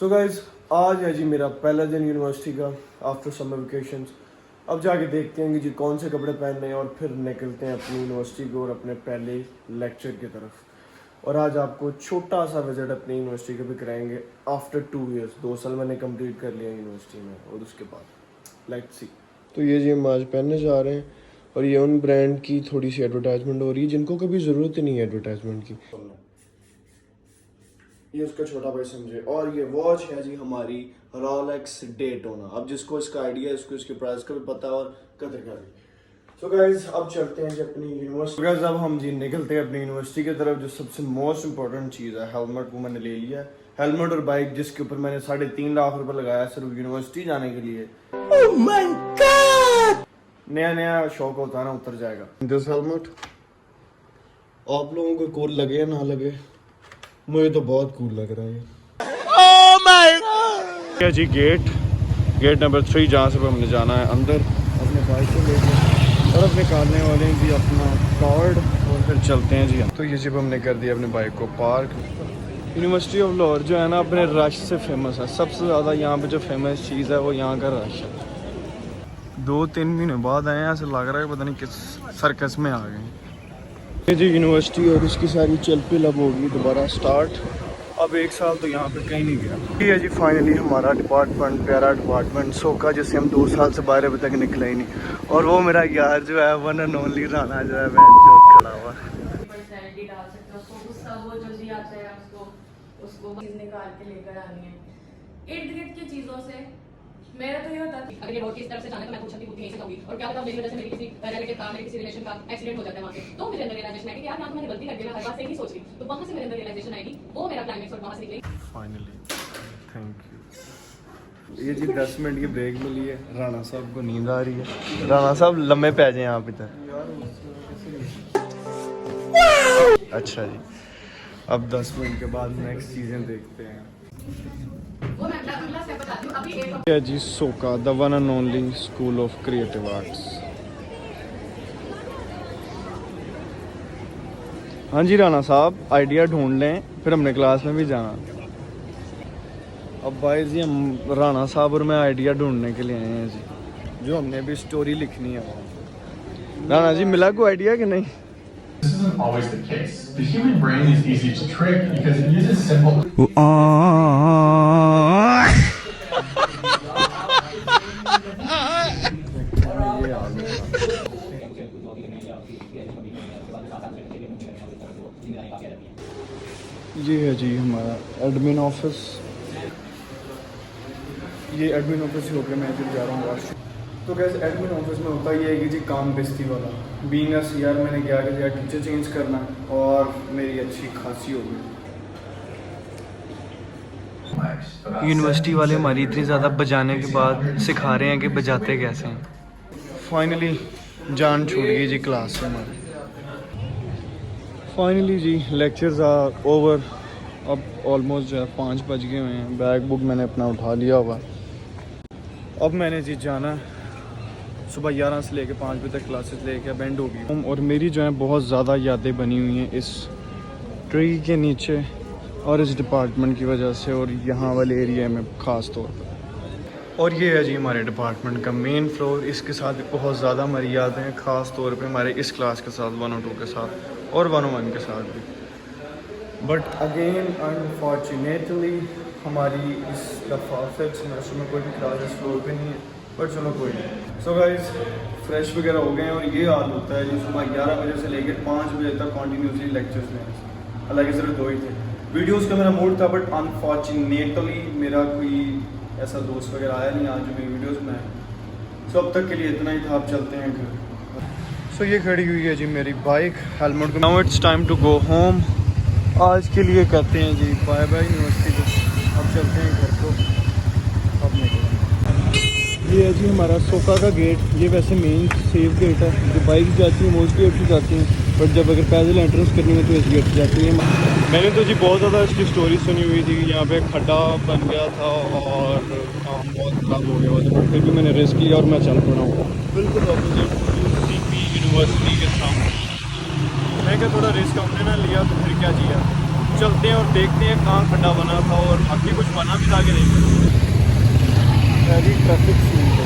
तो गाइज आज है जी मेरा पहला दिन यूनिवर्सिटी का आफ्टर समर वेकेशन। अब जाके देखते हैं कि जी कौन से कपड़े पहनने हैं और फिर निकलते हैं अपनी यूनिवर्सिटी को और अपने पहले लेक्चर की तरफ। और आज आपको छोटा सा विजिट अपनी यूनिवर्सिटी का भी कराएंगे आफ्टर 2 ईयर्स। 2 साल मैंने कंप्लीट कर लिया यूनिवर्सिटी में और उसके बाद लेट्स सी। तो ये जी हम आज पहनने जा रहे हैं और ये उन ब्रांड की थोड़ी सी एडवर्टाइजमेंट हो रही है जिनको कभी ज़रूरत ही नहीं है एडवर्टाइजमेंट की। ये उसका छोटा भाई समझे। और ये वॉच है जी हमारी रोलेक्स डेटोना। अब जिसको इसका आइडिया है इसको इसके प्राइस का भी पता है और कदर का भी। सो गाइज अब चलते हैं जी अपनी यूनिवर्सिटी। गाइज अब हम जी निकलते हैं अपनी यूनिवर्सिटी की तरफ। जो सबसे मोस्ट इंपॉर्टेंट चीज़ है हेलमेट वो मैंने ले लिया है। हेलमेट और बाइक जिसके ऊपर मैंने 3.5 लाख रुपए लगाया सिर्फ यूनिवर्सिटी जाने के लिए। oh my God! नया नया शौक होता है ना, उतर जाएगा। दिस हेलमेट आप लोगों को कूल लगे या ना लगे, मुझे तो बहुत कूल लग रहा है। oh my God! जी गेट नंबर 3 जहाँ से हमने जाना है अंदर अपने बाइक को लेकर और अपने निकालने वाले हैं जी अपना कार्ड और फिर चलते हैं जी। तो ये जब हमने कर दिया अपने बाइक को पार्क। यूनिवर्सिटी ऑफ लाहौर जो है ना अपने रश से फेमस है। सबसे ज़्यादा यहाँ पे जो फेमस चीज़ है वो यहाँ का रश है। 2-3 महीने बाद आए हैं, ऐसे लग रहा है पता नहीं किस सर्कस में आ गए। ये जी यूनिवर्सिटी और इसकी सारी चल पिल अब होगी दोबारा स्टार्ट। अब 1 साल तो यहाँ पे कहीं नहीं गया। ये है जी फाइनली हमारा डिपार्टमेंट, प्यारा डिपार्टमेंट सोका, जिससे हम 2 साल से 12 बजे तक निकले ही नहीं। और वो मेरा यार जो है वन एंड ओनली राना जो है जो खड़ा हुआ। निकाल के लेकर आनी है इर्द गिर्द की चीजों से। मेरा तो ये होता है अगर ये रोड की तरफ से जाना तो मैं पूछती यहीं से कहूंगी और क्या पता मेरी वजह से मेरी किसी रिलेटिव का मेरे किसी रिलेशन का एक्सीडेंट हो जाता है वहां पे, तो मेरे अंदर रियलाइजेशन आएगी कि यार ना तो मैंने गलती कर दी, मैं हर बात से ही सोच रही, तो वहां से मेरे अंदर रियलाइजेशन आएगी, वो मेरा क्लाइमेक्स और वहां से निकलेगी। Finally thank you. ये जी 10 मिनट की ब्रेक मिली है। राणा साहब को नींद आ रही है। राणा साहब लम्बे पै जाए आप इधर। अच्छा जी अब 10 मिनट के बाद नेक्स्ट चीज़ें देखते हैं। ये जी सोका the one and only school of creative arts. हाँ जी राणा साहब आइडिया ढूंढ लें फिर हमने क्लास में भी जाना। अब भाई जी हम राणा साहब और मैं आइडिया ढूंढने के लिए आए हैं जी, जो हमने अभी स्टोरी लिखनी है। राणा जी मिला कोई आइडिया कि नहीं? This isn't always the case. The human brain is easy to trick because it uses simple. ये है जी हमारा एडमिन ऑफिस। ये एडमिन ऑफिस ही होकर मैं फिर जा रहा हूँ वॉशरूम। तो कैसे एडमिन ऑफिस में होता ही है कि जी काम बेस्ती वाला बीइंग अ सीआर मैंने क्या कर दिया टीचर चेंज करना और मेरी अच्छी खांसी हो गई। यूनिवर्सिटी वाले हमारी इतनी ज़्यादा बजाने के बाद सिखा रहे हैं कि बजाते कैसे हैं। फाइनली जान छूट गई जी क्लास से हमारी। फाइनली जी लेक्चर्स आर ओवर। अब ऑलमोस्ट जो है 5 बज गए हुए हैं। बैग बुक मैंने अपना उठा लिया हुआ। अब मैंने जी जाना सुबह 11 से लेकर 5 बजे तक क्लासेस लेके बैंड होगी। और मेरी जो है बहुत ज़्यादा यादें बनी हुई हैं इस ट्री के नीचे और इस डिपार्टमेंट की वजह से और यहाँ वाले एरिया में ख़ास तौर पर। और ये है जी हमारे डिपार्टमेंट का मेन फ्लोर। इसके साथ भी बहुत ज़्यादा हमारी यादें हैं, ख़ास तौर पे हमारे इस क्लास के साथ 102 के साथ और 101 के साथ भी। बट अगेन अनफॉर्चुनेटली हमारी इस दफ़ा फिफ्थ सेमेस्टर में कोई भी क्लास इस फ्लोर पे नहीं है। बट चलो कोई नहीं। सो गाइस फ्रेश वगैरह हो गए हैं और ये हाल होता है जी सुबह 11 बजे से लेकर 5 बजे तक कॉन्टीन्यूसली लेक्चर्स में। हालांकि सिर्फ 2 ही थे। वीडियोस का मेरा मूड था बट अनफॉर्चुनेटली मेरा कोई ऐसा दोस्त वगैरह आया नहीं आज जो मेरी वीडियोस बनाए। सो अब तक के लिए इतना ही था। अब चलते हैं घर। सो ये खड़ी हुई है जी मेरी bike helmet. Now it's time to go home. आज के लिए कहते हैं जी बाय बाय यूनिवर्सिटी को। अब चलते हैं घर को। अब निकलेंगे। ये है जी हमारा सोका का गेट। ये वैसे मेन सेफ गेट है। जो बाइक जाती है मोस्ट गेट से जाती हैं बट जब अगर पैदल एंट्रेंस करनी है तो इस गेट से जाती है। मैंने तो जी बहुत ज़्यादा इसकी स्टोरी सुनी हुई थी कि यहाँ पे खड्डा बन गया था और काम बहुत ख़राब हो गया था। बट फिर भी मैंने रिस्क लिया और मैं चल पड़ा हूँ बिल्कुल अपोजिट यूसीपी यूनिवर्सिटी के सामने। मैं क्या थोड़ा रिस्क हमने ना लिया तो फिर क्या किया। चलते हैं और देखते हैं कहाँ खड्डा बना था और बाकी कुछ बना भी था कि नहीं। ट्रैफिक